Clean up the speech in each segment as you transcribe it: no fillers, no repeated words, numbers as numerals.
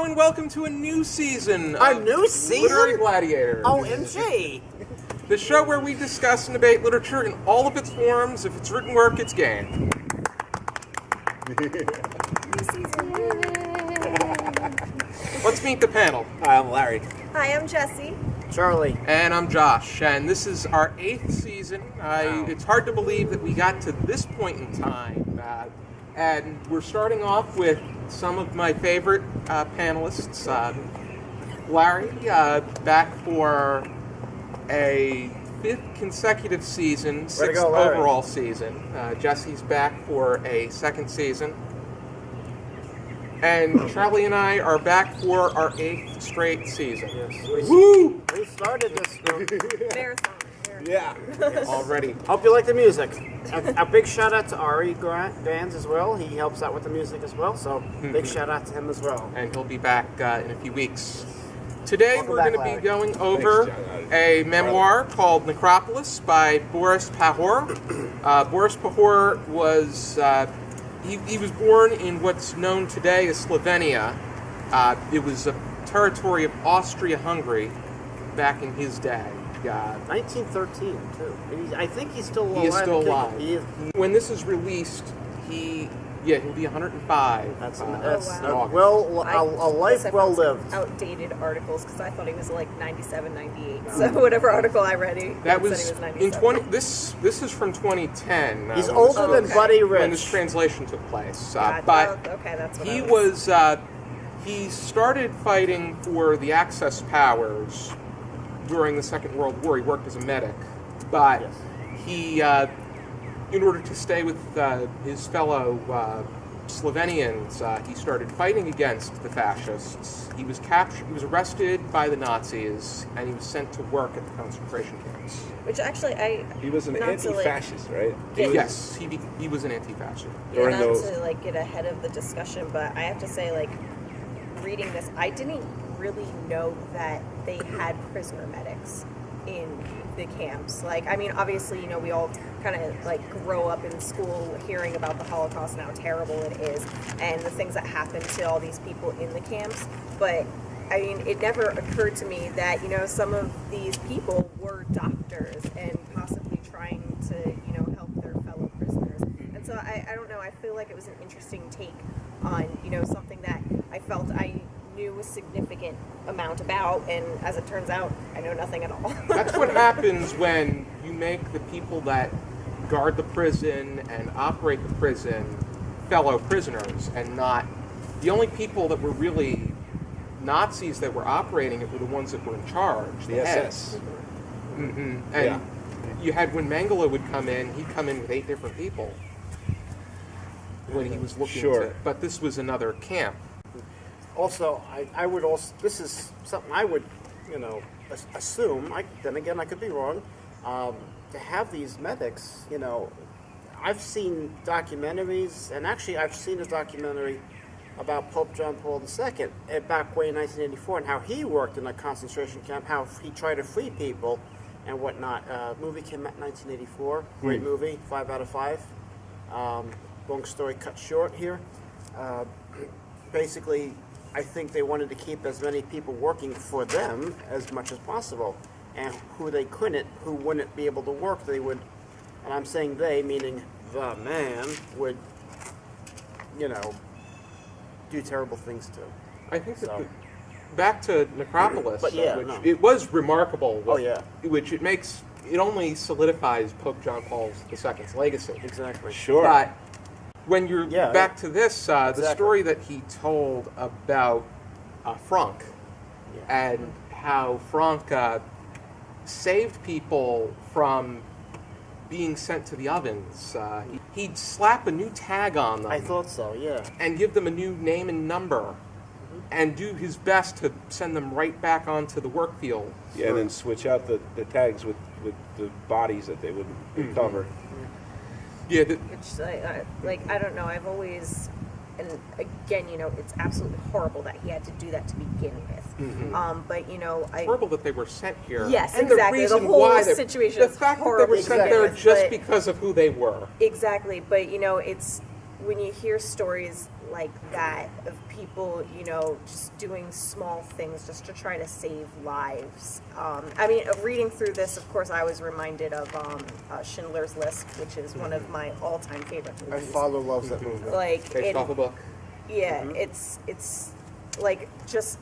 and welcome to a new season A new season? Literary Gladiators. OMG! The show where we discuss and debate literature in all of its forms. If it's written work, it's game. Let's meet the panel. Hi, I'm Larry. Hi, I'm Jesi. Charlie. And I'm Josh, and this is our 8th season. Wow. It's hard to believe that we got to this point in time. And we're starting off with some of my favorite panelists. Larry, back for a 5th consecutive season, 6th overall season. Jesse's back for a 2nd season. And Charlie and I are back for our 8th straight season. Yes. Woo! We started this Marathon. Yeah. Already. Hope you like the music. A big shout out to Ari Grands as well. He helps out with the music as well, so big shout out to him as well. And he'll be back in a few weeks. Today Welcome we're back, going to be Larry. going over a memoir called Necropolis by Boris Pahor. Boris Pahor was he was born in what's known today as Slovenia. It was a territory of Austria-Hungary back in his day. 1913 too. I think he's still alive. He is still alive. He is. When this is released, he'll be 105. That's wow. a life well lived. Outdated articles because I thought he was like 97, 98. So whatever article I read, That was said he was in 97. This is from 2010. He's when older than Buddy Rich. when this translation took place. God, But okay, that's what he I was he started fighting for the Axis powers during the Second World War. He worked as a medic, but Yes. he, in order to stay with his fellow Slovenians, he started fighting against the fascists. He was captured. He was arrested by the Nazis, and he was sent to work at the concentration camps. Which actually He was an Not to, like, anti-fascist, right? Yes, he was an anti-fascist. During not those- to like get ahead of the discussion, but I have to say, like, reading this, I didn't really know that they had prisoner medics in the camps. Like, I mean, obviously, you know, we all kind of like grow up in school hearing about the Holocaust and how terrible it is and the things that happen to all these people in the camps. But I mean, it never occurred to me that, you know, some of these people were doctors and possibly trying to, you know, help their fellow prisoners. And so I don't know, I feel like it was an interesting take on, you know, something that I felt I knew a significant amount about, and as it turns out, I know nothing at all. That's what happens when you make the people that guard the prison and operate the prison fellow prisoners, and not the only people that were really Nazis that were operating it were the ones that were in charge, The heads. SS. And Yeah. you had, when Mengele would come in, he'd come in with 8 different people when he was looking Sure. to, but this was another camp. Also, I would also. This is something I would, you know, assume. Then again, I could be wrong. To have these medics, you know, I've seen documentaries, and actually, I've seen a documentary about Pope John Paul II back way in 1984, and how he worked in a concentration camp, how he tried to free people, and whatnot. Movie came out in 1984. Great movie, 5 out of 5. Long story cut short here. Basically, I think they wanted to keep as many people working for them as much as possible. And who they couldn't, who wouldn't be able to work, they would, and I'm saying they, meaning the man, would, you know, do terrible things to. I think that So. back to Necropolis, But yeah, which no. it was remarkable. Oh, yeah. Which it only solidifies Pope John Paul II's legacy. Exactly. Sure. But when you're Yeah, back to this, the Exactly. story that he told about Frank and how Frank saved people from being sent to the ovens. He'd slap a new tag on them I thought so, yeah. and give them a new name and number and do his best to send them right back onto the work field. Yeah, and then switch out the tags with the bodies that they would recover. Yeah, Which, I don't know, I've always, and again, you know, it's absolutely horrible that he had to do that to begin with. But, you know, horrible that they were sent here. Yes, and exactly. The, reason The whole why situation the is fact that they horrible were to sent begin there with, just but- because of who they were. Exactly, but, you know, it's, when you hear stories like that of people, just doing small things just to try to save lives. I mean, reading through this, of course, I was reminded of Schindler's List, which is one of my all-time favorite My movies. father loves that movie. Like, Based off a book. yeah, it's like just,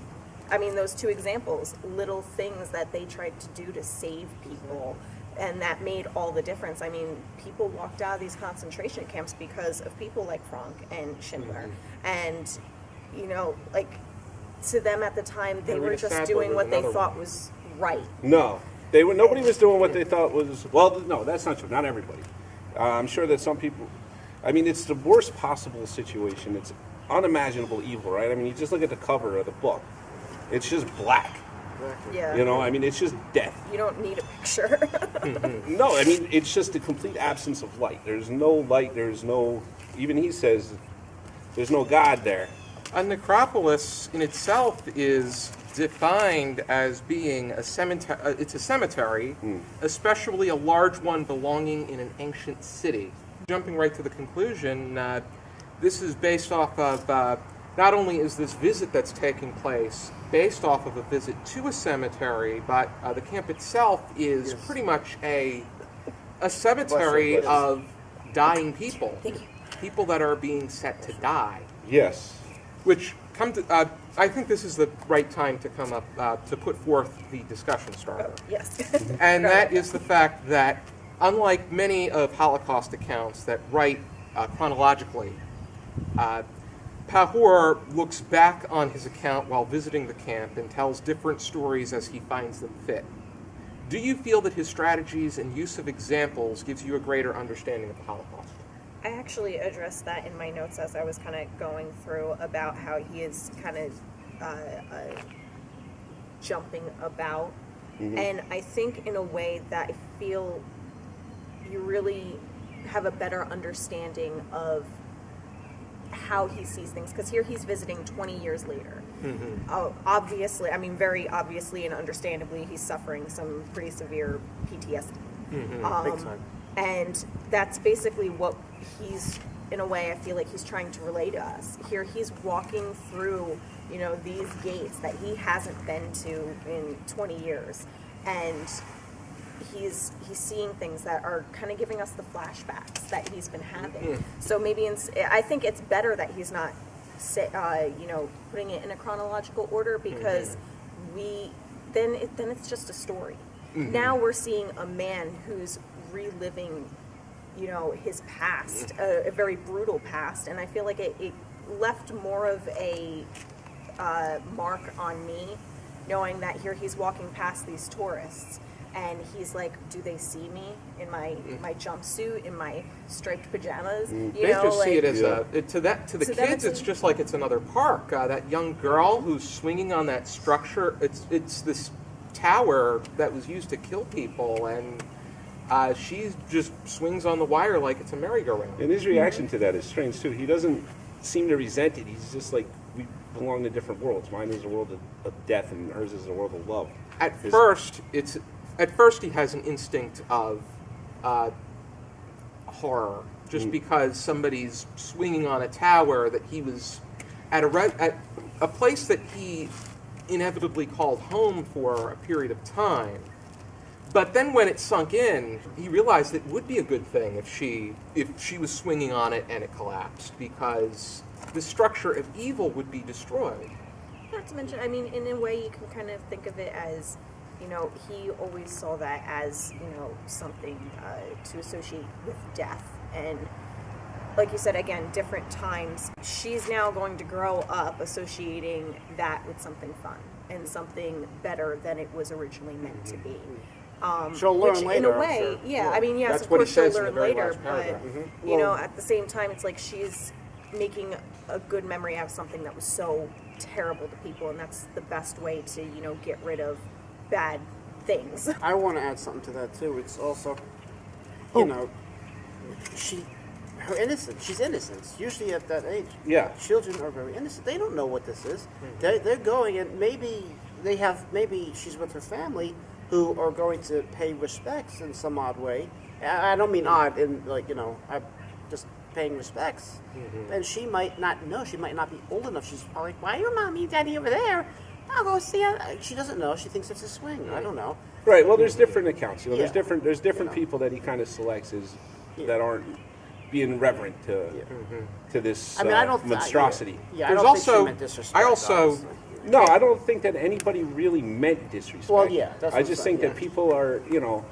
I mean, those two examples, little things that they tried to do to save people, and that made all the difference. I mean, people walked out of these concentration camps because of people like Frank and Schindler. And, like, to them at the time, they were Rita just Sadler doing was what they another thought one. was right. No, nobody was doing what they thought was, well, no, that's not true, not everybody. I'm sure that some people, I mean, it's the worst possible situation. It's unimaginable evil, right? I mean, you just look at the cover of the book. It's just black. Exactly. Yeah. I mean, it's just death. You don't need a picture. No, I mean, it's just the complete absence of light. There's no light, there's no, even he says, there's no God there. A necropolis in itself is defined as being a cemetery. It's a cemetery, especially a large one belonging in an ancient city. Jumping right to the conclusion, this is based off of, not only is this visit that's taking place based off of a visit to a cemetery, but the camp itself is pretty much a cemetery Bless you. of dying people. People that are being set to die. Yes. Which I think this is the right time to come up to put forth the discussion starter. Yes. And that is the fact that, unlike many of Holocaust accounts that write chronologically, Pahor looks back on his account while visiting the camp and tells different stories as he finds them fit. Do you feel that his strategies and use of examples gives you a greater understanding of the Holocaust? I actually addressed that in my notes as I was kind of going through about how he is kind of jumping about. And I think in a way that I feel you really have a better understanding of how he sees things. Because here he's visiting 20 years later. Obviously, I mean, very obviously and understandably, he's suffering some pretty severe PTSD. Big time. And that's basically what he's, in a way, I feel like he's trying to relay to us. Here he's walking through, these gates that he hasn't been to in 20 years. And he's seeing things that are kind of giving us the flashbacks that he's been having. So maybe, I think it's better that he's not, putting it in a chronological order, because then it's just a story. Now we're seeing a man who's reliving, his past, a very brutal past, and I feel like it left more of a mark on me, knowing that here he's walking past these tourists, and he's like, do they see me in my jumpsuit, in my striped pajamas? They just see it as to the to them kids. It's just like it's another park. That young girl who's swinging on that structure. It's this tower that was used to kill people, and she just swings on the wire like it's a merry-go-round. And his reaction to that is strange, too. He doesn't seem to resent it. He's just like, we belong to different worlds. Mine is a world of death, and hers is a world of love. At first, he has an instinct of horror, just because somebody's swinging on a tower that he was at a place that he inevitably called home for a period of time. But then when it sunk in, he realized it would be a good thing if she was swinging on it and it collapsed, because the structure of evil would be destroyed. Not to mention, I mean, in a way you can kind of think of it as, he always saw that as, something to associate with death. And like you said, again, different times. She's now going to grow up associating that with something fun and something better than it was originally meant to be. She'll learn which, later, in a way, I'm sure. yeah. I mean, yes, That's of what he course she'll says in the learn very later, last but paragraph. at the same time, it's like she's making a good memory out of something that was so terrible to people, and that's the best way to get rid of bad things. I want to add something to that too. It's also, her innocence. She's innocent. Usually at that age, Yeah. children are very innocent. They don't know what this is. They're going, and maybe she's with her family, who are going to pay respects in some odd way. I don't mean odd in I just paying respects, then she might not know. She might not be old enough. She's probably like, why are your mommy and daddy over there? I'll go see her. She doesn't know. She thinks it's a swing. I don't know. Right. Well, there's different accounts. You know, Yeah. there's different You know. people that he kind of selects as that aren't being reverent to this I mean, I don't monstrosity. Yeah, I There's don't think she also- meant disrespect. I also- honestly. No, I don't think that anybody really meant disrespect. Well, yeah, that's what I I'm just saying, think that yeah. people are, you know,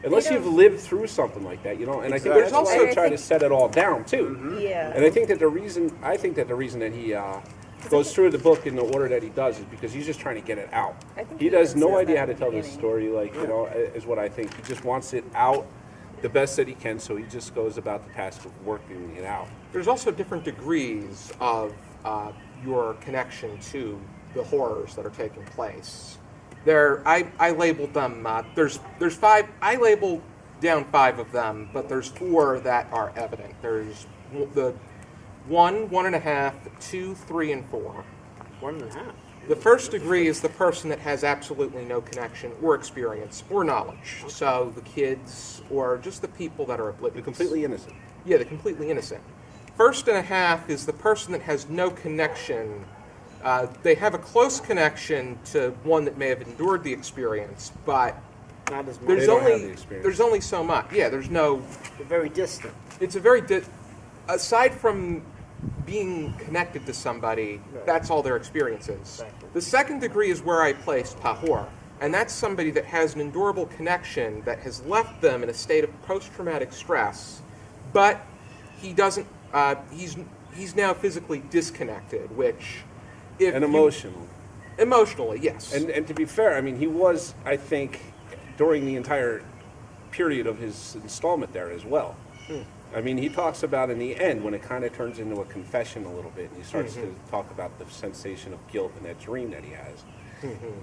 unless They you've don't- lived through something like that, you know, and I think Exactly. that's There's why also- they try to set it all down too. Yeah. And I think that the reason that he goes through the book in the order that he does is because he's just trying to get it out. I think He he has even no says idea that how in to the tell this beginning. story, like, you know, is what I think. He just wants it out the best that he can, so he just goes about the task of working it out. There's also different degrees of your connection to the horrors that are taking place. I labeled them. There's 5. I labeled down 5 of them, but there's 4 that are evident. There's the 1, 1.5, 2, 3, and 4. 1.5. The first degree is the person that has absolutely no connection or experience or knowledge. So the kids or just the people that are oblivious. They're completely innocent. Yeah, they're completely innocent. 1.5 is the person that has no connection. They have a close connection to one that may have endured the experience, but Not as much. there's They don't have only the experience. there's only so much. Yeah, there's no. They're very distant. It's a very aside from being connected to somebody, Right. that's all their experience is. Exactly. The second degree is where I placed Pahor, and that's somebody that has an endurable connection that has left them in a state of post-traumatic stress, but he doesn't. He's now physically disconnected, which, if And you- emotional. emotionally, yes. And to be fair, I mean, he was, I think, during the entire period of his installment there as well. I mean, he talks about in the end when it kind of turns into a confession a little bit, and he starts to talk about the sensation of guilt and that dream that he has.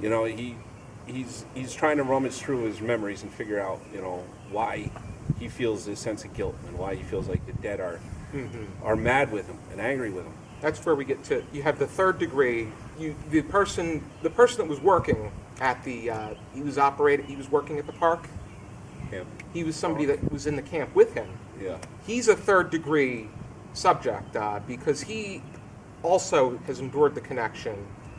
You know, he's trying to rummage through his memories and figure out, you know, why he feels this sense of guilt and why he feels like the dead are mad with him and angry with him. That's where we get to. You have the third degree. The person that was working at the. He was working at the park. Yeah. He was somebody that was in the camp with him. Yeah. He's a third degree subject because he also has endured the connection,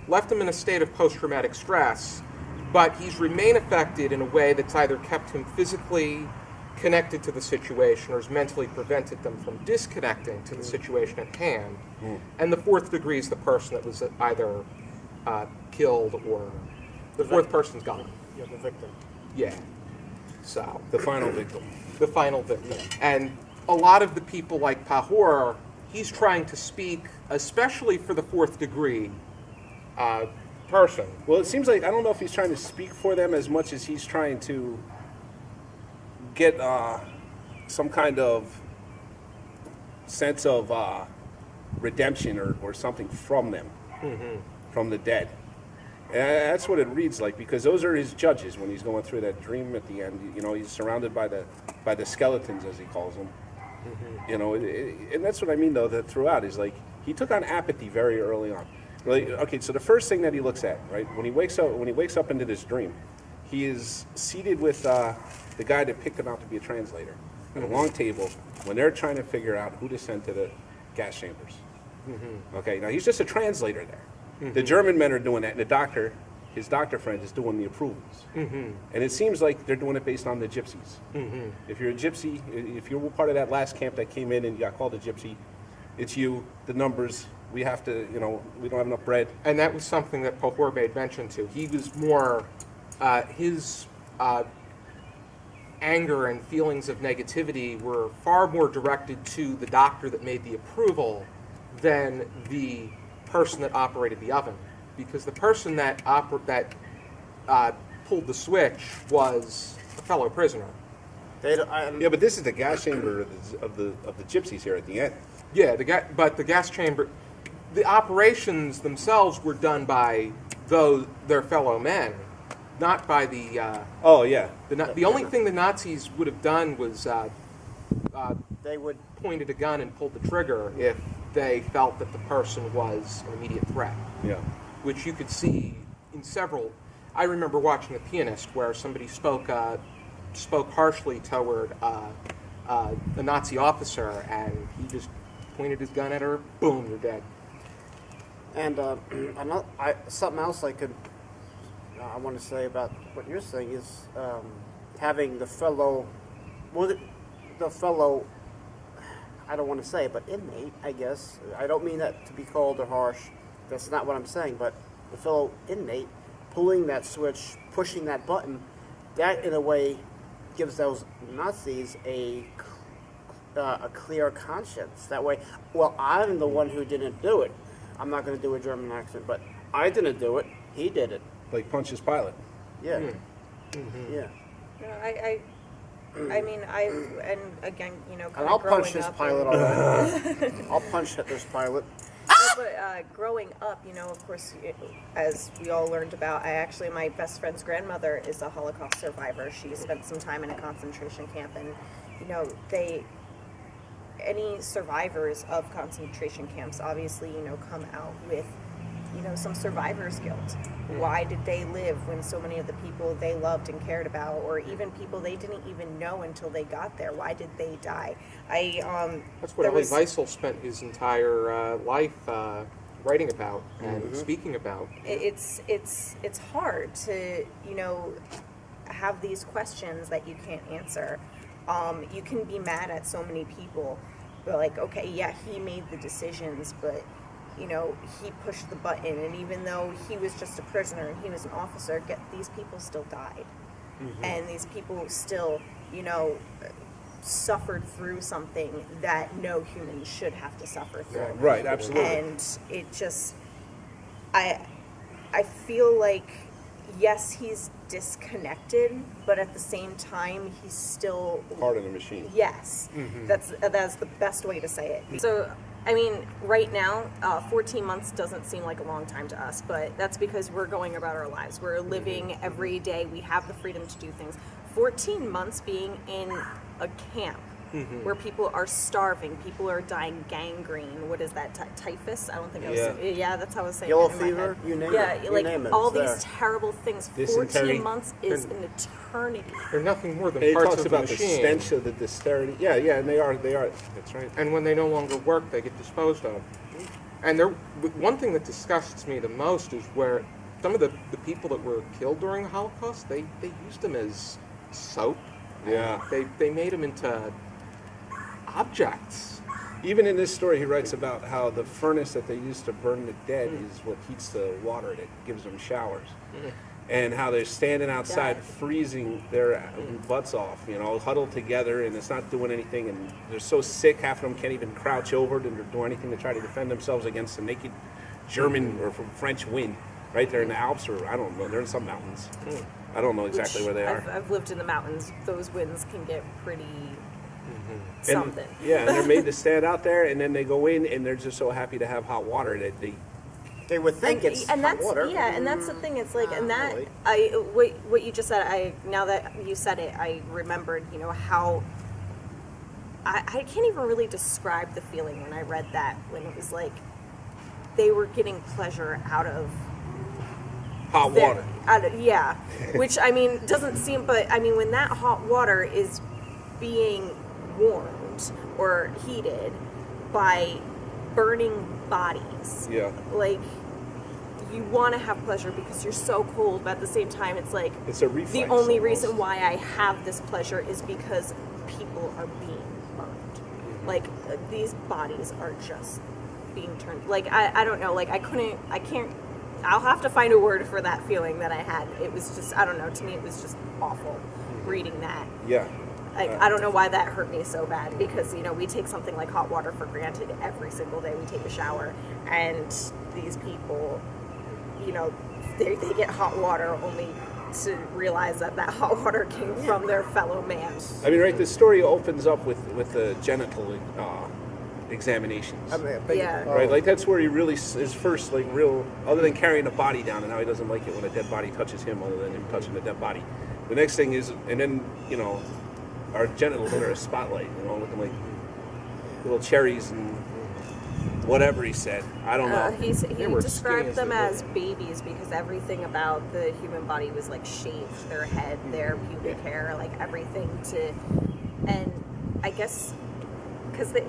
left him in a state of post-traumatic stress, but he's remained affected in a way that's either kept him physically connected to the situation or has mentally prevented them from disconnecting to the situation at hand. And the fourth degree is the person that was either killed or the fourth person's gone. You're the victim. Yeah. So The final victim. the final victim. And a lot of the people like Pahor, he's trying to speak, especially for the fourth degree person. Well, it seems like, I don't know if he's trying to speak for them as much as he's trying to get some kind of sense of redemption or something from them, from the dead. And that's what it reads like, because those are his judges when he's going through that dream at the end. You know, he's surrounded by the skeletons, as he calls them. You know, and that's what I mean, though, that throughout is like, he took on apathy very early on. Like, okay, so the first thing that he looks at, right, when he wakes up into this dream, he is seated with the guy that picked him out to be a translator at a long table when they're trying to figure out who to send to the gas chambers. Okay, now he's just a translator there. The German men are doing that, and his doctor friend is doing the approvals. And it seems like they're doing it based on the gypsies. If you're a gypsy, if you were part of that last camp that came in and you got called a gypsy, it's you, the numbers, we have to, you know, we don't have enough bread. And that was something that Pahor made mention to. He was more, his anger and feelings of negativity were far more directed to the doctor that made the approval than the person that operated the oven. Because the person that pulled the switch was a fellow prisoner. Yeah, but this is the gas chamber of the gypsies here at the end. Yeah, but the gas chamber, the operations themselves were done by their fellow men, not by the. Oh yeah. The only thing the Nazis would have done was They would. pointed a gun and pulled the trigger if they felt that the person was an immediate threat, Yeah. which you could see in several. I remember watching The Pianist where somebody spoke harshly toward a Nazi officer, and he just pointed his gun at her. Boom, you're dead. And something else I want to say about what you're saying is having the fellow, I don't want to say, but inmate, I guess. I don't mean that to be cold or harsh. That's not what I'm saying. But the fellow inmate pulling that switch, pushing that button, that in a way gives those Nazis a clear conscience. That way, well, I'm the one who didn't do it. I'm not going to do a German accent, but I didn't do it. He did it. Like Pontius Pilate. Yeah. Mm-hmm. Yeah. I mean, and again, And kind I'll of growing punch this up pilot already. I'll punch Hitler's pilot. But growing up, of course, as we all learned about, my best friend's grandmother is a Holocaust survivor. She spent some time in a concentration camp, and any survivors of concentration camps obviously, come out with, some survivor's guilt. Why did they live when so many of the people they loved and cared about, or even people they didn't even know until they got there, why did they die? That's what Elie Wiesel spent his entire life writing about and speaking about. It's hard to, have these questions that you can't answer. You can be mad at so many people, but like, okay, yeah, he made the decisions, but he pushed the button, and even though he was just a prisoner and he was an officer, these people still died. And these people still, suffered through something that no human should have to suffer through. Right, absolutely. And it just, I feel like, yes, he's disconnected, but at the same time, he's still Part of the machine. Yes, that's the best way to say it. So, I mean, right now, 14 months doesn't seem like a long time to us, but that's because we're going about our lives. We're living every day. We have the freedom to do things. 14 months being in a camp where people are starving, people are dying gangrene. What is that? Typhus? I don't think I was. Yeah, that's how I was saying. Yellow it in my fever, head. you name yeah, it. You like name it, all it's these there. terrible things. Dysentery. 14 months is an eternity. They're nothing more than It parts talks of about the the machine. stench of the dexterity. Yeah, and they are. That's right. And when they no longer work, they get disposed of. And one thing that disgusts me the most is where some of the people that were killed during the Holocaust, they used them as soap. Yeah. They made them into objects. Even in this story, he writes about how the furnace that they used to burn the dead is what heats the water that gives them showers. And how they're standing outside freezing their butts off, huddled together, and it's not doing anything, and they're so sick, half of them can't even crouch over or do anything to try to defend themselves against the naked German or French wind. Right there in the Alps, or I don't know, they're in some mountains. I don't know exactly where they are. I've lived in the mountains. Those winds can get pretty something. And they're made to stand out there, and then they go in, and they're just so happy to have hot water that They would think it's and hot that's water. and that's the thing. It's like, and that really. what you just said. Now that you said it, I remembered. How I can't even really describe the feeling when I read that. When it was like they were getting pleasure out of hot water. Which I mean doesn't seem. But I mean, when that hot water is being warmed or heated by burning bodies. Yeah. Like, you want to have pleasure because you're so cold, but at the same time, it's like It's a reflex. the only almost. reason why I have this pleasure is because people are being burned. Like, these bodies are just being turned. Like, I don't know. Like, I can't. I'll have to find a word for that feeling that I had. It was just, I don't know. To me, it was just awful reading that. Yeah. Like, I don't know why that hurt me so bad because, we take something like hot water for granted every single day. We take a shower, and these people, they get hot water only to realize that hot water came from their fellow man. I mean, right, the story opens up with the genital examinations. I mean, Right, like that's where he really is first, like real, other than carrying a body down, and how he doesn't like it when a dead body touches him, other than him touching the dead body. The next thing is, and then, our genitals under a spotlight, looking like little cherries and whatever he said. I don't know. He were described skinny as them they as babies because everything about the human body was like shaved. Their head, their pubic hair, like everything and I guess because the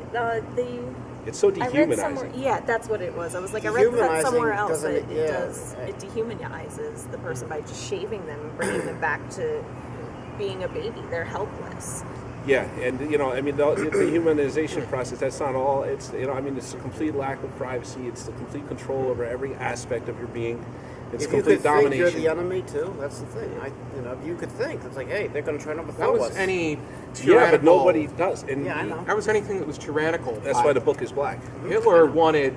It's so I read somewhere, dehumanizing. yeah, that's what it was. I was like, I read that somewhere else that Dehumanizing it dehumanizes the person by just shaving them and bringing them back to being a baby. They're helpless. Yeah, and I mean, the humanization process, that's not all. It's, I mean, it's a complete lack of privacy. It's the complete control over every aspect of your being. It's If you complete could think domination. you're the enemy too, that's the thing. If you could think, it's like, hey, they're going to try to That overthrow was us. any Yeah, tyrannical. but nobody does. And Yeah, I know. That was anything that was tyrannical. that's why the book is black. Hitler wanted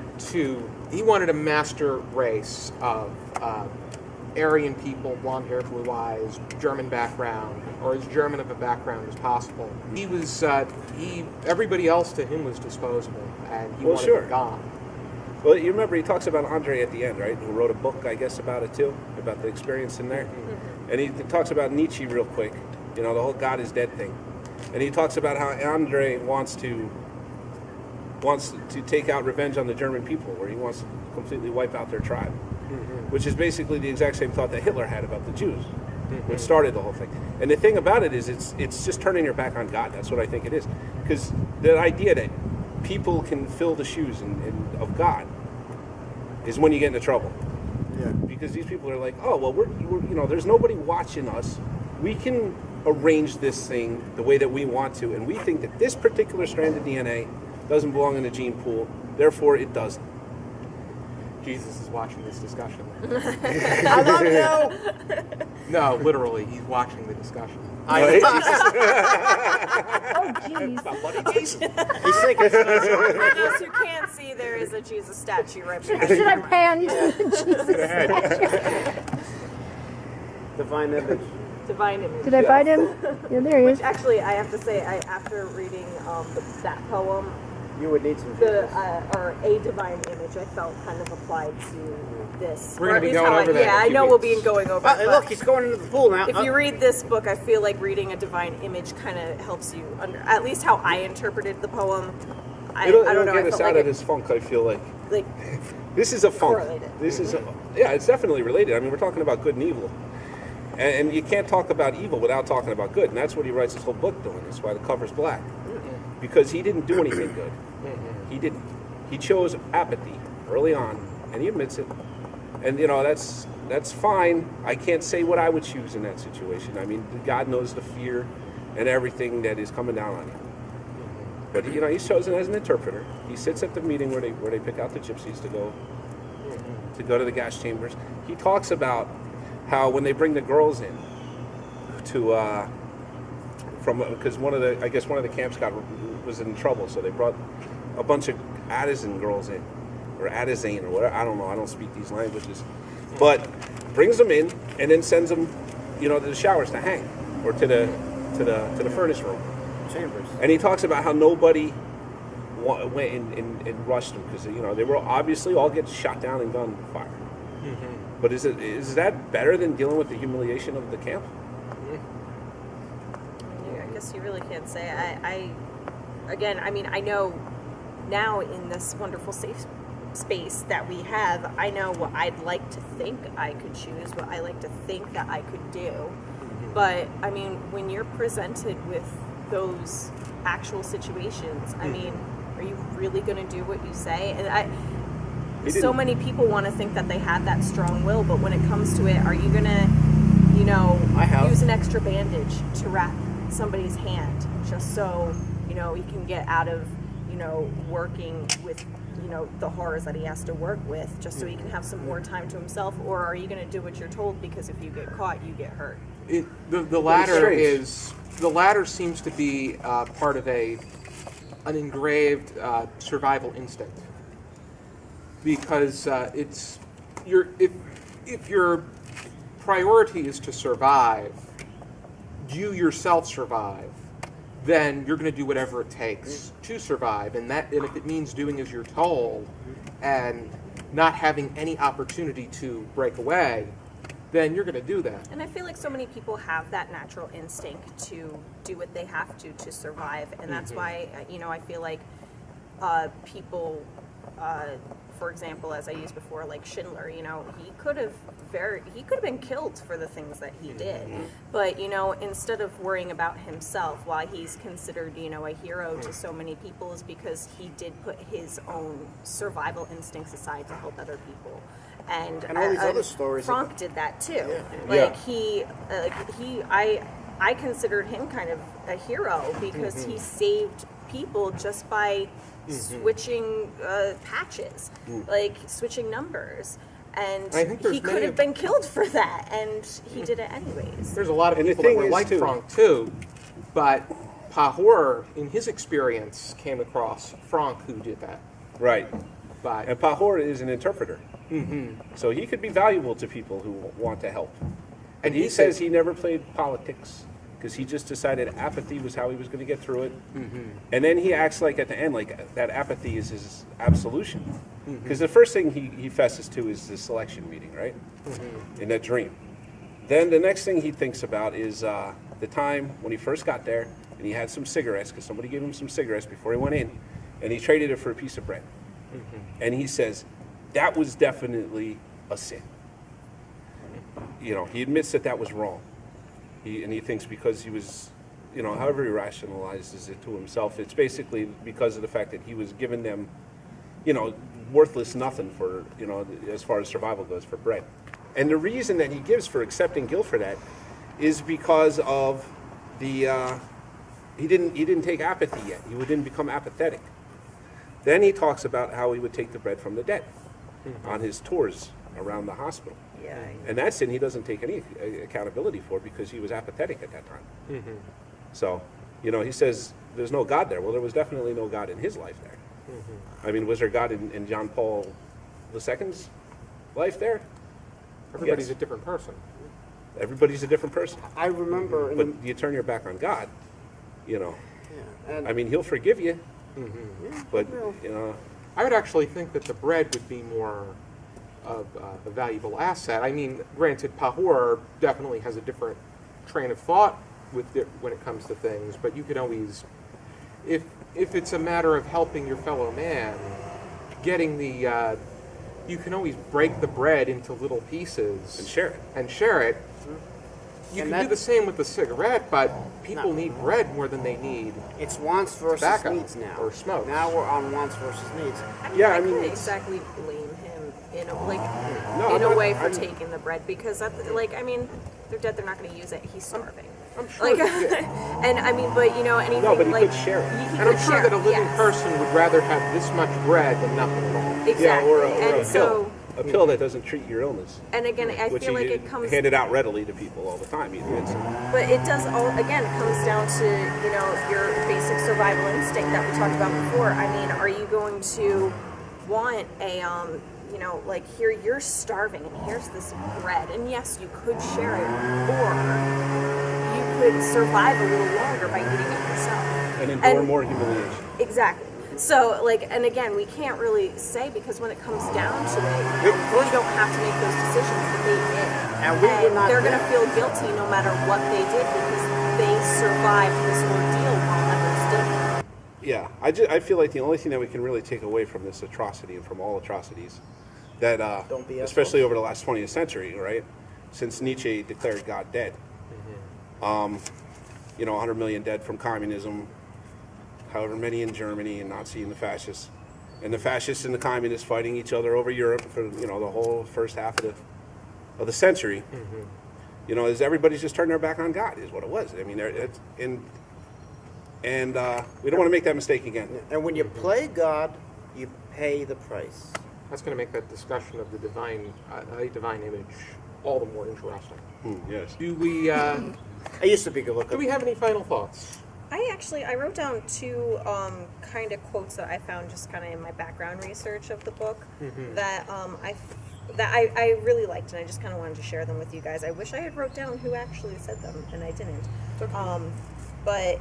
a master race of Aryan people, blonde hair, blue eyes, German background, or as German of a background as possible. He was everybody else to him was disposable, and he Well, wanted sure. them gone. Well, you remember he talks about Andre at the end, right? Who wrote a book, I guess, about it too, about the experience in there. And he talks about Nietzsche real quick, the whole God is dead thing. And he talks about how Andre wants to take out revenge on the German people, where he wants to completely wipe out their tribe, which is basically the exact same thought that Hitler had about the Jews, which started the whole thing. And the thing about it is, it's just turning your back on God. That's what I think it is, because the idea that people can fill the shoes of God is when you get into trouble. Yeah. Because these people are like, oh, well, we're there's nobody watching us. We can arrange this thing the way that we want to, and we think that this particular strand of DNA doesn't belong in the gene pool, therefore it doesn't. Jesus is watching this discussion. I love you! No, literally, he's watching the discussion. Right? Oh, jeez. He's thinking, For those who can't see, there is a Jesus statue right behind Should I you. pan Jesus? divine image. Divine image. Did I find him? Yeah, there he is. Actually, I have to say, after reading that poem, You would need some the Jesus. or a divine image, I felt kind of applied to this. We're Or gonna at be least going how over that in Yeah, a I few know we'll weeks. be going over. Hey, it, look, but he's going into the pool now. if you read this book, I feel like reading a divine image kind of helps you at least how I interpreted the poem. I It'll don't know. get I us felt out like of it, this funk, I feel like. like This is a funk. Correlated. This is it's definitely related. I mean, we're talking about good and evil. And you can't talk about evil without talking about good. And that's what he writes his whole book doing. That's why the cover's black. Because he didn't do anything good. He didn't. He chose apathy early on, and he admits it. And, that's fine. I can't say what I would choose in that situation. I mean, God knows the fear and everything that is coming down on you. But, he's chosen as an interpreter. He sits at the meeting where they pick out the gypsies to go to the gas chambers. He talks about how when they bring the girls in because one of the camps was in trouble, so they brought a bunch of Addison girls in, or Addisane, or whatever. I don't know. I don't speak these languages, but brings them in and then sends them, to the showers to hang, or to the furnace room. Chambers. And he talks about how nobody went and rushed them because they were obviously all get shot down in gunfire. But is that better than dealing with the humiliation of the camp? I guess you really can't say. I know now in this wonderful safe space that we have, I know what I'd like to think I could choose, what I like to think that I could do. But, I mean, when you're presented with those actual situations, I mean, are you really going to do what you say? And so many people want to think that they have that strong will, but when it comes to it, are you going to, use an extra bandage to wrap somebody's hand just so, he can get out of, working with, the horrors that he has to work with just so he can have some more time to himself? Or are you going to do what you're told because if you get caught, you get hurt? The latter seems to be part of an engraved survival instinct, because if your priority is to survive, you yourself survive, then you're going to do whatever it takes to survive, and if it means doing as you're told and not having any opportunity to break away, then you're going to do that. And I feel like so many people have that natural instinct to do what they have to survive, and that's why I feel like people for example, as I used before, like Schindler, you know, he could have been killed for the things that he did. But, you know, instead of worrying about himself, why he's considered, you know, a hero to so many people is because he did put his own survival instincts aside to help other people. And all these other stories Frank did that too. Yeah. Like I considered him kind of a hero because he saved people just by switching patches, like switching numbers. And I think there's he could many have been killed for that, and he did it anyways. There's a lot of And the people that thing were is, like too- Frank too, but Pahor, in his experience, came across Frank who did that. Right. But And Pahor is an interpreter. So he could be valuable to people who want to help. And he says he never played politics because he just decided apathy was how he was going to get through it. And then he acts like at the end, like that apathy is his absolution. Because the first thing he fesses to is the selection meeting, right? In that dream. Then the next thing he thinks about is the time when he first got there and he had some cigarettes because somebody gave him some cigarettes before he went in, and he traded it for a piece of bread. And he says, that was definitely a sin. You know, he admits that that was wrong. And he thinks because he was, you know, however he rationalizes it to himself, it's basically because of the fact that he was giving them, you know, worthless nothing for, you know, as far as survival goes, for bread. And the reason that he gives for accepting guilt for that is because of the, he didn't take apathy yet. He didn't become apathetic. Then he talks about how he would take the bread from the dead on his tours around the hospital. Yeah. And that sin he doesn't take any accountability for because he was apathetic at that time. So, you know, he says there's no God there. Well, there was definitely no God in his life there. I mean, was there God in John Paul II's life there? everybody's Yes. a different person. Everybody's a different person. I remember, in But you turn your back on God, you know. yeah, and I mean, he'll forgive you, but, you know, I would actually think that the bread would be more of a valuable asset. I mean, granted, Pahor definitely has a different train of thought when it comes to things, but you could always, if it's a matter of helping your fellow man, getting the, you can always break the bread into little pieces and share it. and share it. You And can do that- the same with the cigarette, but people need bread more than they need. it's wants versus Tobacco needs now. or smoke. Now we're on wants versus needs. Yeah, I I mean, couldn't it's- exactly blame him in a like No, in I'm a not- way for I'm- taking the bread because that, like I mean they're dead, they're not going to use it. He's starving. I'm sure Like, that- and I mean, but you know, anything No, but he like could share it. he And I'm could sure share that a it, living yes. person would rather have this much bread than nothing at all. Exactly. Yeah, or and a so, pill. A pill that doesn't treat your illness, and again, I which feel like he it comes, handed out readily to people all the time. but it does all again. It comes down to you know your basic survival instinct that we talked about before. I mean, are you going to want a you know, like here you're starving and here's this bread, and yes, you could share it, or you could survive a little longer by eating it yourself. And endure more humiliation. Exactly. So, like, and again, we can't really say because when it comes down to it, we don't have to make those decisions, but they did. And we were not they're going to there. feel guilty no matter what they did because they survived this ordeal while others didn't. Yeah, I feel like the only thing that we can really take away from this atrocity and from all atrocities, that Don't be especially assholes. over the last 20th century, right, since Nietzsche declared God dead, you know, 100 million dead from communism, however many in Germany, and Nazi and the fascists, and the fascists and the communists fighting each other over Europe for, you know, the whole first half of the century. You know, is everybody's just turning their back on God is what it was. I mean, and we don't want to make that mistake again. And when you play God, you pay the price. That's going to make that discussion of the divine image all the more interesting. Yes. Do we I used to be good do looking. we have any final thoughts? I wrote down two kind of quotes that I found just kind of in my background research of the book that I really liked, and I just kind of wanted to share them with you guys. I wish I had wrote down who actually said them, and I didn't. But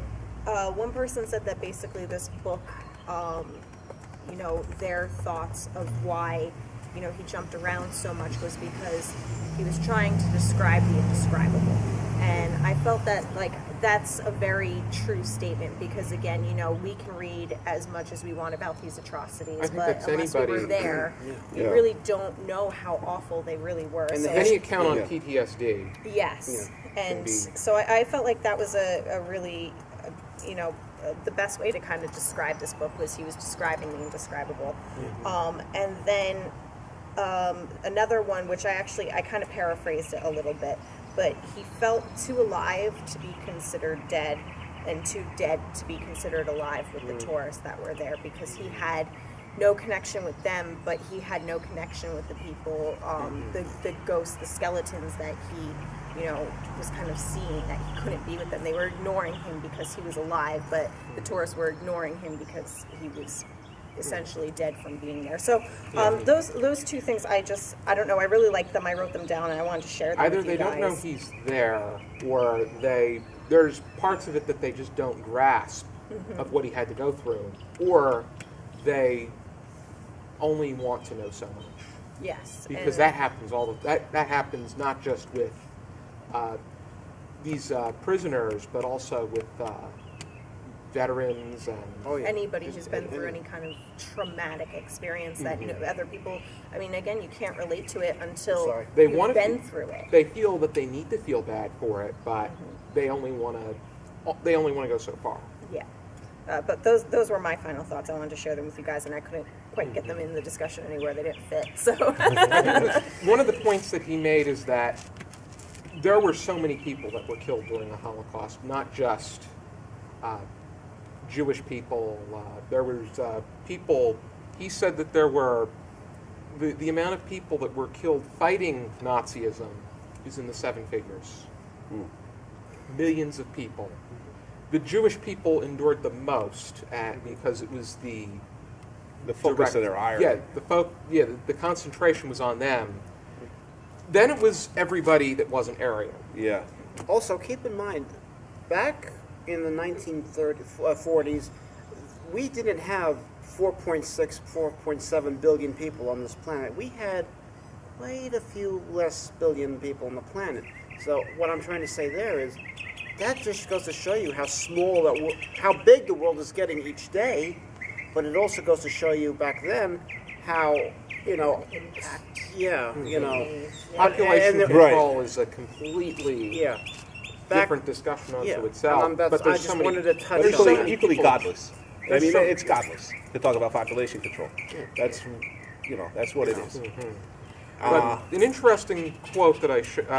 one person said that basically this book, you know, their thoughts of why, you know, he jumped around so much was because he was trying to describe the indescribable. And I felt that, like, that's a very true statement because, again, you know, we can read as much as we want about these atrocities, I think but that's unless we were anybody. there, we Yeah. really don't know how awful they really were. And So Any account on Yeah. PTSD. yes, and be- so I felt like that was a really, you know, the best way to kind of describe this book was he was describing the indescribable. And then another one, which I kind of paraphrased it a little bit, but he felt too alive to be considered dead and too dead to be considered alive with the tourists that were there because he had no connection with them, but he had no connection with the people, the ghosts, the skeletons that he, you know, was kind of seeing, that he couldn't be with them. They were ignoring him because he was alive, but the tourists were ignoring him because he was essentially dead from being there. So those two things, I don't know, I really like them. I wrote them down and I wanted to share them Either with you they guys. don't know he's there, or there's parts of it that they just don't grasp of what he had to go through, or they only want to know so much. Yes. Because and- that happens that happens not just with these prisoners, but also with veterans and Oh, yeah. anybody who's been through any kind of traumatic experience that, you know, other people, I mean, again, you can't relate to it until Sorry. They you've wanna been fe- through it. they feel that they need to feel bad for it, but they only want to go so far. Yeah. But those were my final thoughts. I wanted to share them with you guys, and I couldn't quite get them in the discussion anywhere. They didn't fit. So One of the points that he made is that there were so many people that were killed during the Holocaust, not just Jewish people. There was people. He said that there were the amount of people that were killed fighting Nazism is in the seven figures. Millions of people. The Jewish people endured the most because it was the focus of their ire. Yeah, the concentration was on them. Then it was everybody that wasn't Aryan. Yeah. Also, keep in mind, back in the 1940s, we didn't have 4.6, 4.7 billion people on this planet. We had quite a few less billion people on the planet. So what I'm trying to say there is, that just goes to show you how small how big the world is getting each day, but it also goes to show you back then how, you know, yeah, you know, Population and- control is a completely yeah, different discussion unto yeah. itself. And that's- but there's I just so many, wanted to touch there's on so that. many Equally people- godless. I There's mean, so- it's godless to talk about population control. That's, that's what it is. But an interesting quote that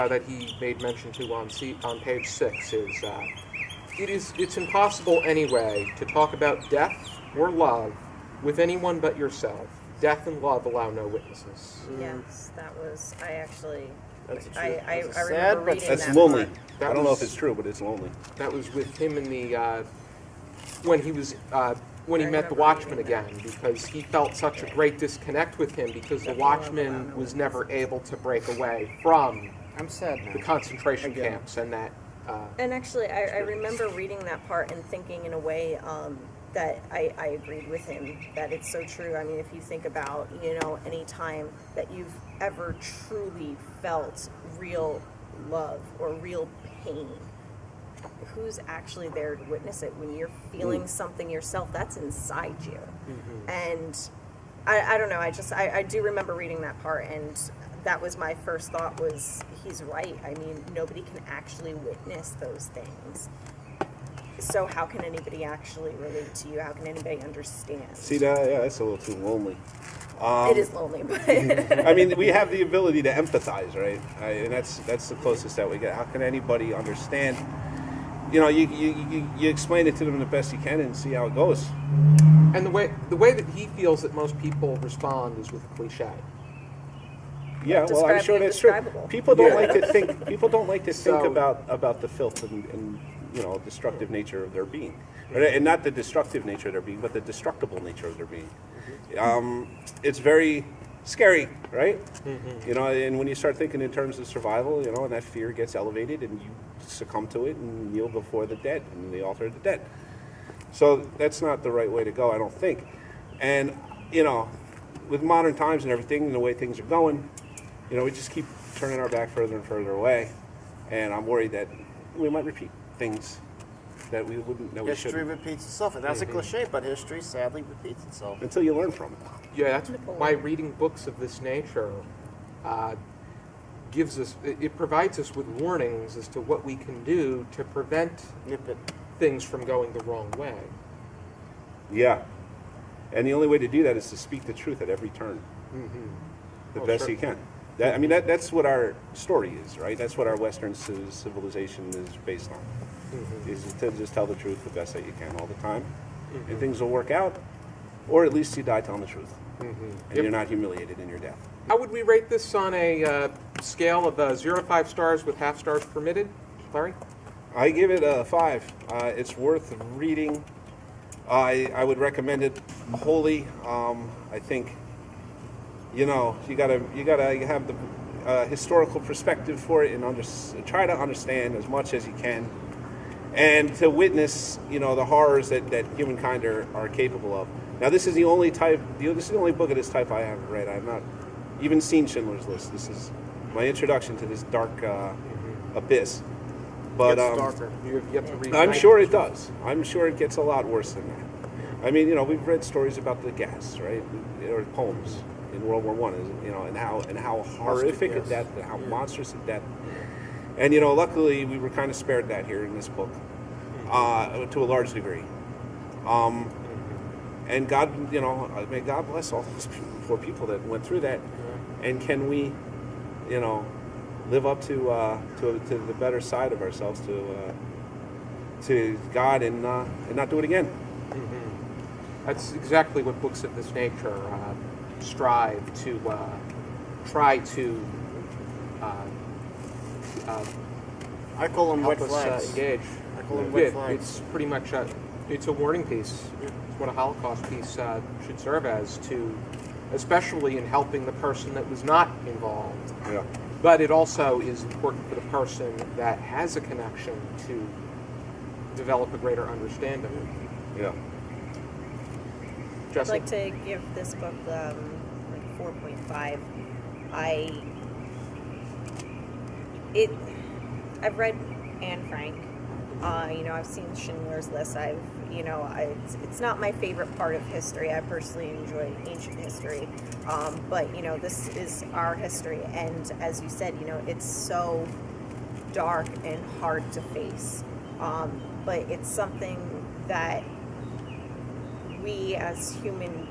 that he made mention to on page 6 is, it's impossible anyway to talk about death or love with anyone but yourself. Death and love allow no witnesses. yes, that was. I actually. That's a I sad, remember but reading That's that lonely. part. That I don't know was- if it's true, but it's lonely. That was with him in the when he was when he I met the remember Watchman reading that. again, because he felt such a great disconnect with him because the Watchman was never able to break away from I'm sad now. the concentration Again. camps and that. And actually, I remember reading that part and thinking in a way that I agreed with him, that it's so true. I mean, if you think about, you know, any time that you've ever truly felt real love or real pain, who's actually there to witness it? When you're feeling something yourself, that's inside you. And I don't know, I do remember reading that part, and that was my first thought was, he's right. I mean, nobody can actually witness those things. So how can anybody actually relate to you? How can anybody understand? See that? Yeah, that's a little too lonely. It is lonely, but I mean, we have the ability to empathize, right? And that's the closest that we get. How can anybody understand? You know, you explain it to them the best you can and see how it goes. And the way that he feels that most people respond is with a cliche. Yeah, well, I'm Describe sure the that's true. indescribable. People don't like to think. People don't like to think So- about the filth and destructive nature of their being, and not the destructive nature of their being, but the destructible nature of their being. It's very scary, right? You know, and when you start thinking in terms of survival, you know, and that fear gets elevated, and you succumb to it and kneel before the dead and the altar of the dead. So that's not the right way to go, I don't think. And you know, with modern times and everything, and the way things are going, you know, we just keep turning our back further and further away. And I'm worried that might repeat things that we wouldn't know we History shouldn't. repeats itself, and that's a cliche, but history sadly repeats itself. Until you learn from it. Yeah, that's Napoleon. why reading books of this nature gives us, it provides us with warnings as to what we can do to prevent Nip it. things from going the wrong way. Yeah. And the only way to do that is to speak the truth at every turn. The Oh, best sure. you can. That's what our story is, right? That's what our Western civilization is based on. Is to just tell the truth the best that you can all the time. And things will work out. Or at least you die telling the truth. And you're not humiliated in your death. How would we rate this on a scale of 0 to 5 stars with half stars permitted? Larry? I give it a 5. It's worth reading. I would recommend it wholly. I think, you gotta have the historical perspective for it and try to understand as much as you can, and to witness, the horrors that humankind are capable of. Now, this is the only book of this type I have read. I have not even seen Schindler's List. This is my introduction to this dark abyss. But Gets darker. You have yet to read I'm Night sure it as well. does. I'm sure it gets a lot worse than that. I mean, we've read stories about the gas, right, or poems in World War I, and how horrific a gas. death, and how monstrous a death. And luckily we were kind of spared that here in this book, to a large degree. And God, may God bless all those poor people that went through that. And can we, live up to the better side of ourselves, to God, and not do it again. That's exactly what books of this nature strive to try to I call them help wet us flags. engage. I call them wet Yeah, flags. it's pretty much it's a warning piece. It's what a Holocaust piece should serve as, to, especially in helping the person that was not involved. Yeah. But it also is important for the person that has a connection to develop a greater understanding. Yeah. I'd Jesse? like to give this book like 4.5. I've read Anne Frank. I've seen Schindler's List. It's not my favorite part of history. I personally enjoy ancient history, but this is our history, and as you said, it's so dark and hard to face. But it's something that we as human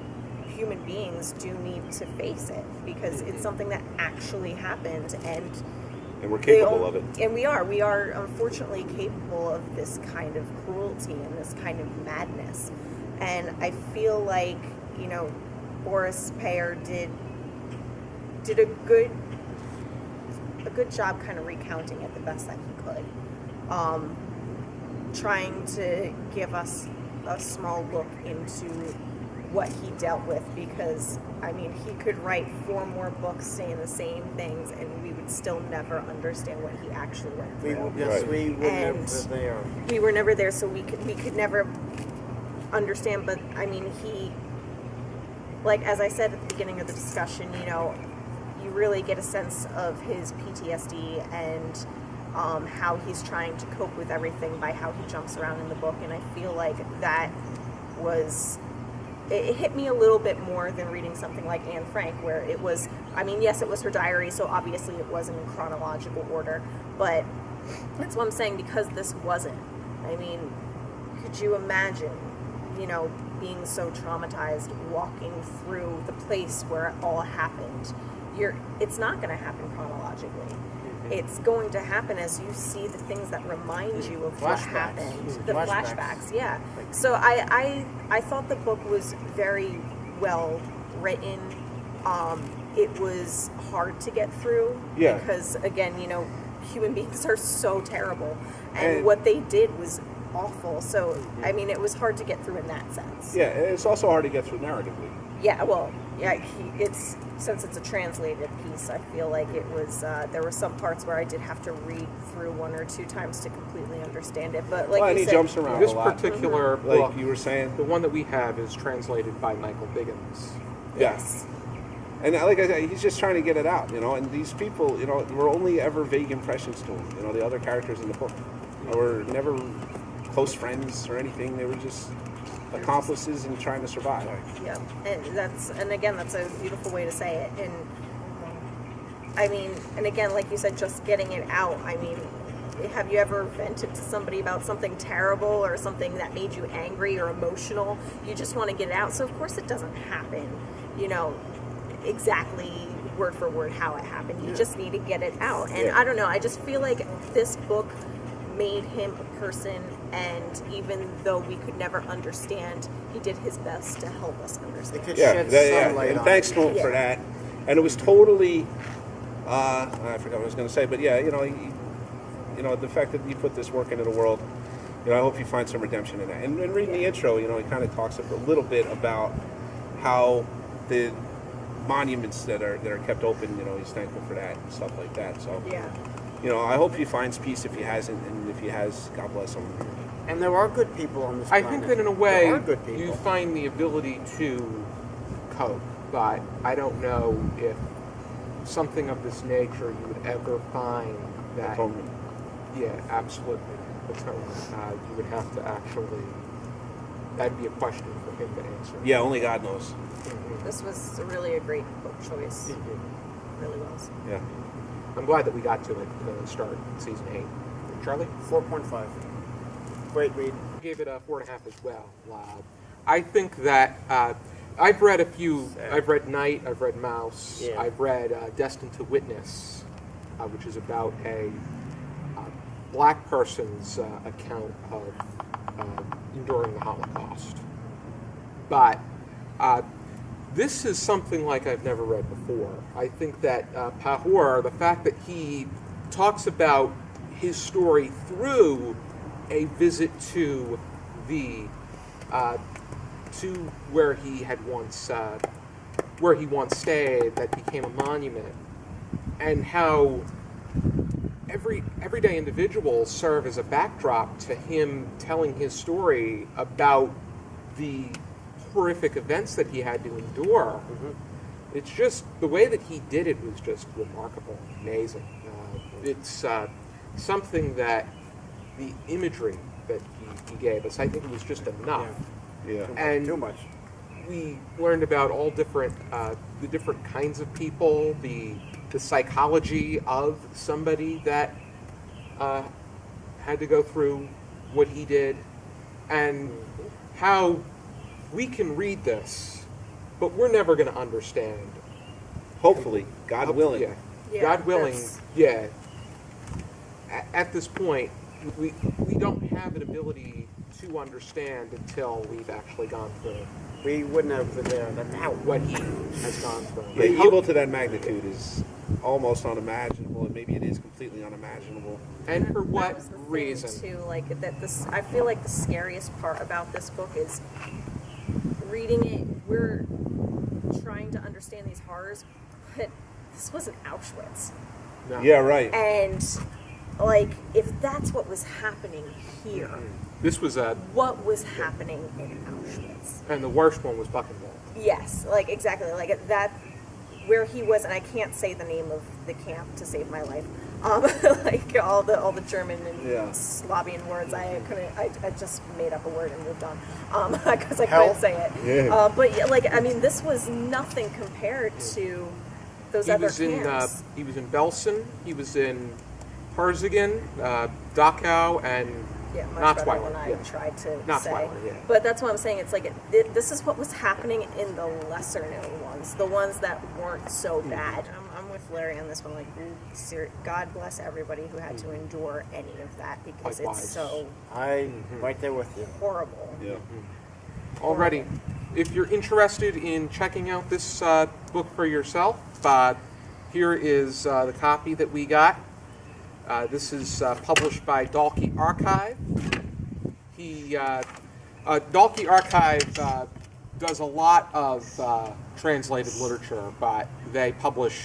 beings do need to face it, because it's something that actually happened, and we're capable of it. And we are unfortunately capable of this kind of cruelty and this kind of madness. And I feel like, Boris Pahor did a good job kind of recounting it the best that he could. Trying to give us a small look into what he dealt with, because he could write 4 more books saying the same things and we would still never understand what he actually went through. We were And never there. We were never there, so we could never understand. But he, like as I said at the beginning of the discussion, you really get a sense of his PTSD and how he's trying to cope with everything by how he jumps around in the book. And I feel like that was, it hit me a little bit more than reading something like Anne Frank, where it was, yes, it was her diary, so obviously it wasn't in chronological order, but that's what I'm saying, because this wasn't. Could you imagine, being so traumatized, walking through the place where it all happened? It's not going to happen chronologically. It's going to happen as you see the things that remind you of what happened. The flashbacks, yeah. So I thought the book was very well written. It was hard to get through, Yeah. because, again, human beings are so terrible. And what they did was awful. So, it was hard to get through in that sense. Yeah, and it's also hard to get through narratively. Yeah, well, yeah, since it's a translated piece, I feel like it was, there were some parts where I did have to read through 1 or 2 times to completely understand it, but like And you he said, jumps around This a lot. particular book, Like you were saying. the one that we have, is translated by Michael Biggins. yes. And like I said, he's just trying to get it out, and these people, were only ever vague impressions to him, the other characters in the book. or never close friends or anything. They were just accomplices in trying to survive. Yeah, and again, that's a beautiful way to say it. And I mean, and again, like you said, just getting it out. I mean, have you ever vented to somebody about something terrible or something that made you angry or emotional? You just want to get it out. So of course it doesn't happen, exactly word for word how it happened. You just need to get it out. And I don't know, I just feel like this book made him a person, and even though we could never understand, he did his best to help us understand. It could shed sunlight and on thanks it. to him for that. And it was totally, I forgot what I was going to say, but yeah, the fact that he put this work into the world, I hope you find some redemption in that. And reading the intro, he kind of talks a little bit about how the monuments that are kept open, he's thankful for that and stuff like that. So, I hope he finds peace if he hasn't, and if he has, God bless him. And there are good people on this I planet. think that in a way there are good people. you find the ability to cope, but I don't know if something of this nature you would ever find that. Atonement. Yeah, absolutely. You would have to actually. That'd be a question for him to answer. Yeah, only God knows. This was really a great book choice. Really was. Yeah. I'm glad that we got to it to start season 8. Charlie? 4.5. Great read. Gave it a 4.5 as well. I think that I've read a few. I've read Night. I've read Mouse. Yeah. I've read Destined to Witness, which is about a black person's account of enduring the Holocaust. But this is something like I've never read before. I think that Pahor, the fact that he talks about his story through a visit to the to where he had once stayed, that became a monument, and how everyday individuals serve as a backdrop to him telling his story about the horrific events that he had to endure. It's just the way that he did it was just remarkable, amazing. It's something that the imagery that he gave us, I think it was just enough. Yeah. And Too much. we learned about all different, the different kinds of people, the psychology of somebody that had to go through what he did, and how we can read this, but we're never going to understand. Hopefully, God willing. Yeah. God willing, that's- yeah. At this point, we don't have an ability to understand until we've actually gone through We wouldn't have been there. what he has gone through. Yeah, evil to that magnitude is almost unimaginable, and maybe it is completely unimaginable. And for That what was the thing, reason? too, like that. I feel like the scariest part about this book is reading it. We're trying to understand these horrors, but this wasn't Auschwitz. No. Yeah, right. And like, if that's what was happening here, This was what was happening in Auschwitz? and the worst one was Buchenwald. Yes, like exactly, like that, where he was, and I can't say the name of the camp to save my life. Like all the German and Slavian words, I just made up a word and moved on, because I couldn't say it. Yeah. But yeah, like, I mean, this was nothing compared to those He other was in camps. he was in Belsen. He was in Herzingen, Dachau, and Yeah, much better Natzweiler. than I tried to Natzweiler, say. yeah. But that's what I'm saying. It's like this is what was happening in the lesser known ones, the ones that weren't so bad. I'm with Larry on this one. Like, God bless everybody who had to endure any of that, because Likewise. it's so I'm right there with you. horrible. Yeah. Alrighty, if you're interested in checking out this book for yourself, here is the copy that we got. This is published by Dalkey Archive. Dalkey Archive does a lot of translated literature, but they publish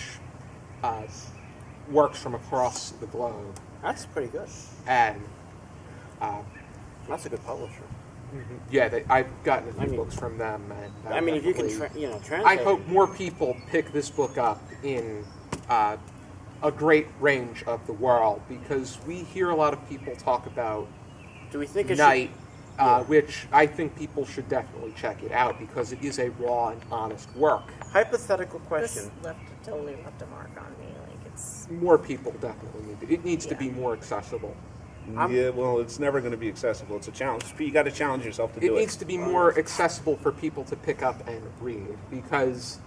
works from across the globe. That's pretty good. And That's a good publisher. yeah, I've gotten a few I mean- books from them. And I mean, if you can, definitely- translate. I hope more people pick this book up in a great range of the world, because we hear a lot of people talk about Do we think it Night, Yeah. which I think people should definitely check it out because it is a raw and honest work. should? Hypothetical This question. totally left a mark on me. Like it's More people definitely need it. It needs to Yeah. be more accessible. Yeah, well, it's never going to be accessible. It's a challenge. You got to challenge yourself to It do it. needs to be more accessible for people to pick up and read, because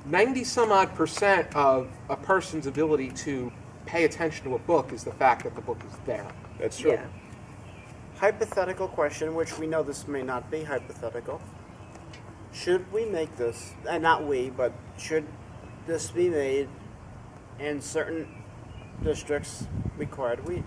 90 some odd % of a person's ability to pay attention to a book is the fact that the book is there. That's true. yeah. Hypothetical question, which we know this may not be hypothetical. Should we make this, and not we, but should this be made in certain districts required reading?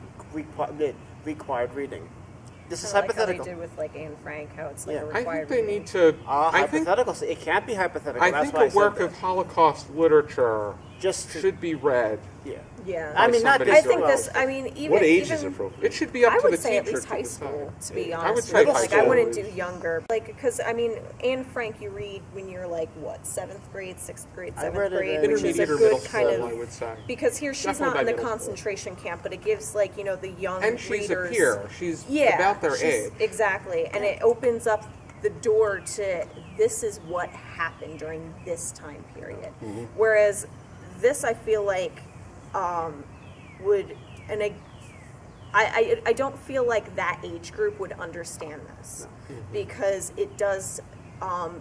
This is Kinda like how hypothetical. they did with like Anne Frank, how it's like Yeah. a I think required they reading. need to. I think Hypothetical. It can't be hypothetical. I That's think why I a said work that. of Holocaust literature Just to- should be read. Yeah. Yeah. I mean, not somebody I this. think well, this. I mean, even What age even, is appropriate? It should be up I to the would say teacher at least to high decide. school, to be I would honest. say with you. high Like I school wouldn't is- do younger, like because I mean, Anne Frank you read when you're like what 7th grade, 6th grade, I 7th read it grade, in which is a Intermediate or middle good kind school, I of would say. because here she's Definitely not by in the middle school. concentration camp, but it gives like the young And she's readers. a peer. She's Yeah, about their she's- age. exactly, and it opens up the door to this is what happened during this time period. Mm-hmm. Whereas this, I feel like would, and I don't feel like that age group would understand this because it does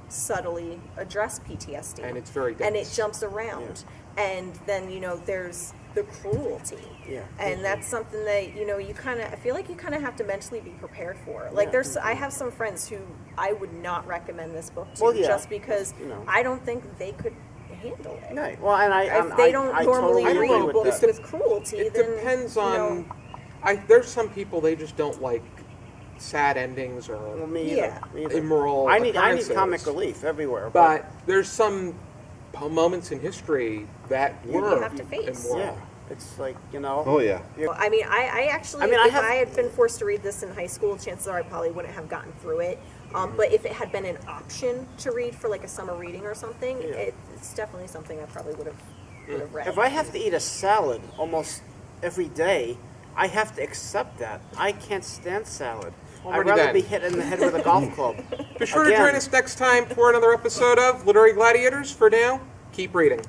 subtly address PTSD, And it's very and it dense. jumps around, and then there's the cruelty, Yeah. and that's something that you kind of I feel like you kind of have to mentally be prepared for. Like Yeah. I have some friends who I would not recommend this book to Well, yeah. just because I don't think they could handle it. No. Well, and If they don't normally totally agree read with books that. with cruelty, It then depends you on. know, There's some people they just don't like sad endings or Well, me either. Yeah. Me either. immoral I need occurrences. comic relief everywhere. But there's some moments in history that you were have to face. immoral. yeah, it's like Oh, yeah. Well, I mean, I actually, I mean, I if have- I had been forced to read this in high school, chances are I probably wouldn't have gotten through it. But if it had been an option to read for like a summer reading or something, Yeah. it's definitely something I probably would have read. If I have to eat a salad almost every day, I have to accept that. I can't stand salad. I'd Alrighty rather then. be hit in the head with a golf club. Be sure to Again. join us next time for another episode of Literary Gladiators. For now, keep reading.